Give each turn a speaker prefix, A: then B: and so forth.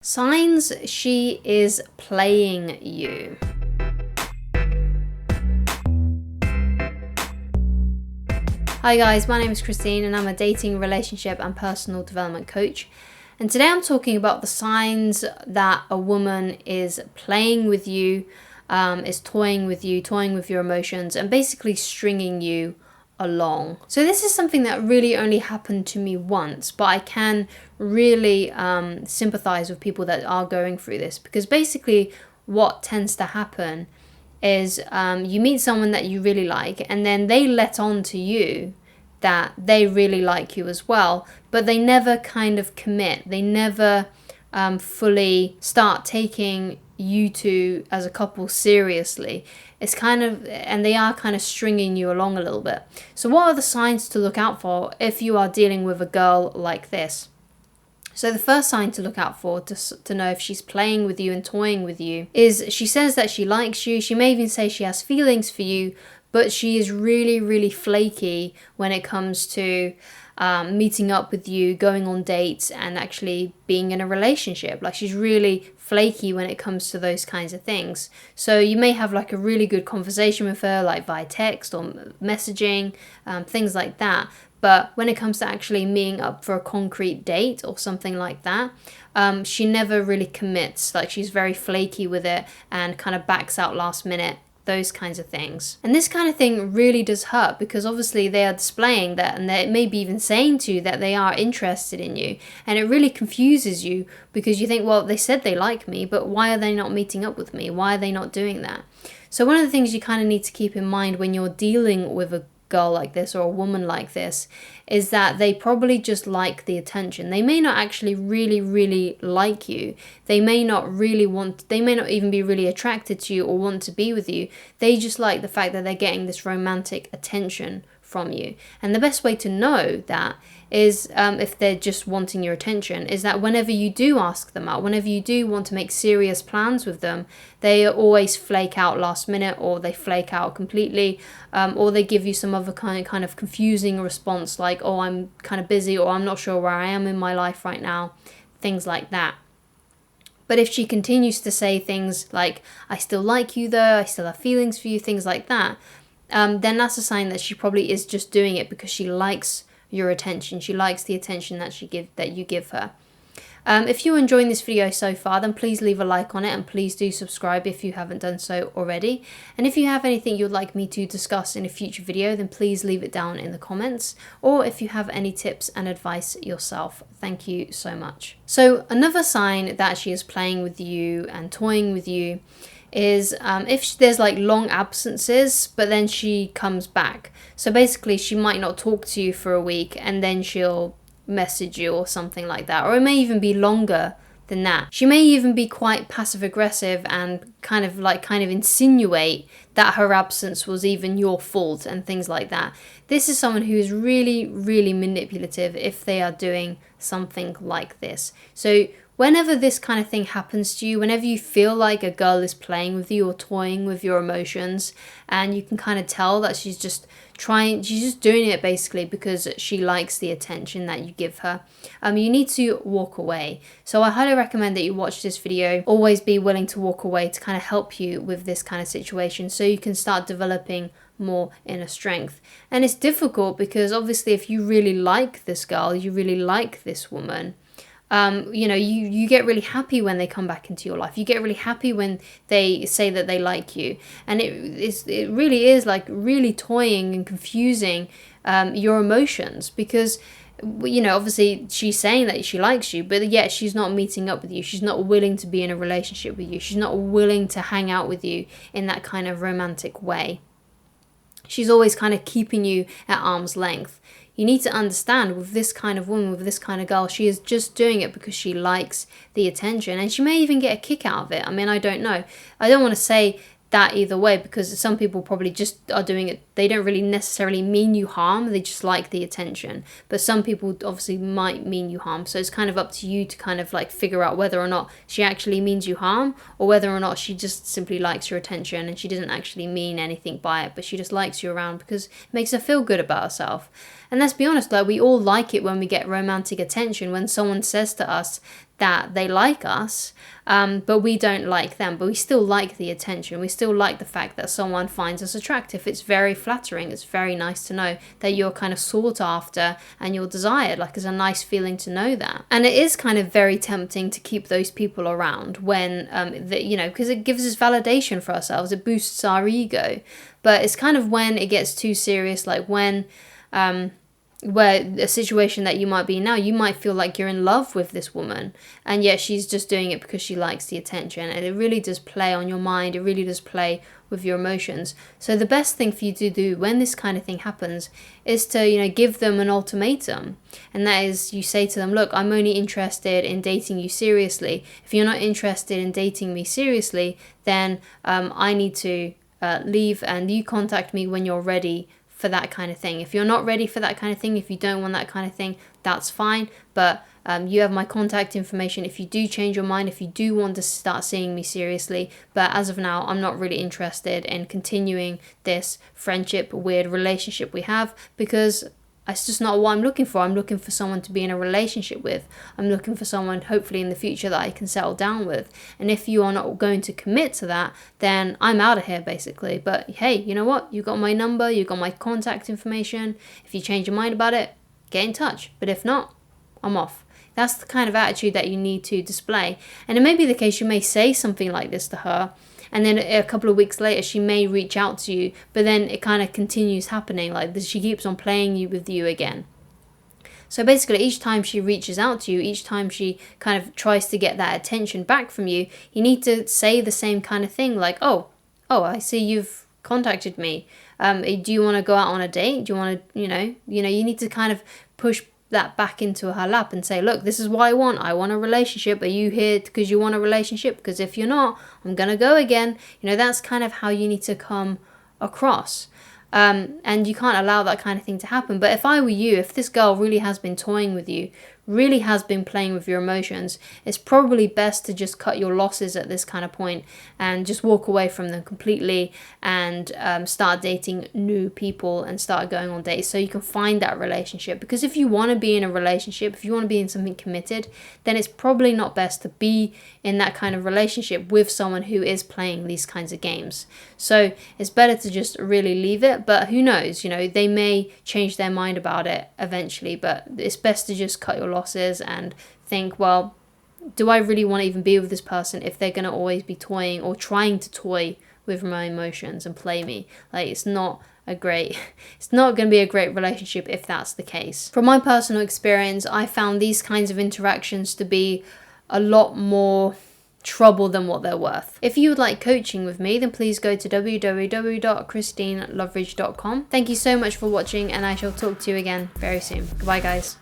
A: Signs she is playing you. Hi guys, my name is Christine and I'm a dating, relationship and personal development coach. And today I'm talking about the signs that a woman is playing with you, is toying with you, toying with your emotions, and basically stringing you along. So this is something that really only happened to me once, but I can really sympathize with people that are going through this, because basically what tends to happen is you meet someone that you really like, and then they let on to you that they really like you as well, but they never kind of commit. They never fully start taking you two as a couple seriously. It's kind of, and they are kind of stringing you along a little bit. So what are the signs to look out for if you are dealing with a girl like this? So the first sign to look out for to know if she's playing with you and toying with you is she says that she likes you. She may even say she has feelings for you, but she is really, really flaky when it comes to meeting up with you, going on dates, and actually being in a relationship. Like, she's really flaky when it comes to those kinds of things. So you may have like a really good conversation with her, like via text or messaging, things like that. But when it comes to actually meeting up for a concrete date or something like that, she never really commits. Like, she's very flaky with it and kind of backs out last minute, those kinds of things. And this kind of thing really does hurt, because obviously they are displaying that, and they may be even saying to you that they are interested in you. And it really confuses you, because you think, well, they said they like me, but why are they not meeting up with me? Why are they not doing that? So one of the things you kind of need to keep in mind when you're dealing with a girl like this or a woman like this is that they probably just like the attention. They may not actually really like you. They may not even be really attracted to you or want to be with you. They just like the fact that they're getting this romantic attention from you. And the best way to know that is, if they're just wanting your attention, is that whenever you do ask them out, whenever you do want to make serious plans with them, they always flake out last minute, or they flake out completely, or they give you some other kind of confusing response, like, oh, I'm kind of busy, or I'm not sure where I am in my life right now, things like that. But if she continues to say things like, I still like you though, I still have feelings for you, things like that, then that's a sign that she probably is just doing it because she likes your attention. She likes the attention that you give her. If you're enjoying this video so far, then please leave a like on it, and please do subscribe if you haven't done so already. And if you have anything you'd like me to discuss in a future video, then please leave it down in the comments, or if you have any tips and advice yourself. Thank you so much. So another sign that she is playing with you and toying with you is if there's like long absences, but then she comes back. So basically she might not talk to you for a week, and then she'll message you or something like that. Or it may even be longer than that. She may even be quite passive aggressive and kind of insinuate that her absence was even your fault and things like that. This is someone who is really manipulative if they are doing something like this. So whenever this kind of thing happens to you, whenever you feel like a girl is playing with you or toying with your emotions, and you can kind of tell that she's just doing it basically because she likes the attention that you give her, you need to walk away. So I highly recommend that you watch this video. Always be willing to walk away to kind of help you with this kind of situation, so you can start developing more inner strength. And it's difficult because obviously if you really like this girl, you really like this woman, you get really happy when they come back into your life. You get really happy when they say that they like you. And it really is like really toying and confusing your emotions, because obviously she's saying that she likes you, but yet she's not meeting up with you. She's not willing to be in a relationship with you. She's not willing to hang out with you in that kind of romantic way. She's always kind of keeping you at arm's length. You need to understand, with this kind of woman, with this kind of girl, she is just doing it because she likes the attention, and she may even get a kick out of it. I mean, I don't know. I don't want to say that either way, because some people probably just are doing it. They don't really necessarily mean you harm. They just like the attention. But some people obviously might mean you harm. So it's kind of up to you to kind of like figure out whether or not she actually means you harm, or whether or not she just simply likes your attention and she doesn't actually mean anything by it, but she just likes you around because it makes her feel good about herself. And let's be honest, like, we all like it when we get romantic attention, when someone says to us that they like us, but we don't like them, but we still like the attention. We still like the fact that someone finds us attractive. It's very flattering. It's very nice to know that you're kind of sought after and you're desired. Like, it's a nice feeling to know that. And it is kind of very tempting to keep those people around when, because it gives us validation for ourselves. It boosts our ego. But it's kind of when it gets too serious, like when where a situation that you might be in now, you might feel like you're in love with this woman, and yet she's just doing it because she likes the attention. And it really does play on your mind. It really does play with your emotions. So the best thing for you to do when this kind of thing happens is to, give them an ultimatum. And that is, you say to them, look, I'm only interested in dating you seriously. If you're not interested in dating me seriously, then I need to leave, and you contact me when you're ready for that kind of thing. If you're not ready for that kind of thing, if you don't want that kind of thing, that's fine. But you have my contact information if you do change your mind, if you do want to start seeing me seriously. But as of now, I'm not really interested in continuing this friendship, weird relationship we have, because it's just not what I'm looking for. I'm looking for someone to be in a relationship with. I'm looking for someone, hopefully in the future, that I can settle down with. And if you are not going to commit to that, then I'm out of here, basically. But hey, you know what? You got my number, you got my contact information. If you change your mind about it, get in touch. But if not, I'm off. That's the kind of attitude that you need to display. And it may be the case you may say something like this to her, and then a couple of weeks later she may reach out to you, but then it kind of continues happening. Like this, she keeps on playing with you again. So basically, each time she reaches out to you, each time she kind of tries to get that attention back from you, you need to say the same kind of thing, like, oh, I see you've contacted me. Do you want to go out on a date? Do you want to, you need to kind of push that back into her lap and say, look, this is what I want. I want a relationship. Are you here because you want a relationship? Because if you're not, I'm going to go again. That's kind of how you need to come across. And you can't allow that kind of thing to happen. But if I were you, if this girl really has been toying with you, really has been playing with your emotions, it's probably best to just cut your losses at this kind of point and just walk away from them completely and start dating new people and start going on dates so you can find that relationship. Because if you want to be in a relationship, if you want to be in something committed, then it's probably not best to be in that kind of relationship with someone who is playing these kinds of games. So it's better to just really leave it. But who knows, they may change their mind about it eventually, but it's best to just cut your losses and think, well, do I really want to even be with this person if they're going to always be toying or trying to toy with my emotions and play me? Like, it's not going to be a great relationship if that's the case. From my personal experience, I found these kinds of interactions to be a lot more trouble than what they're worth. If you would like coaching with me, then please go to www.christineloveridge.com. Thank you so much for watching, and I shall talk to you again very soon. Goodbye, guys.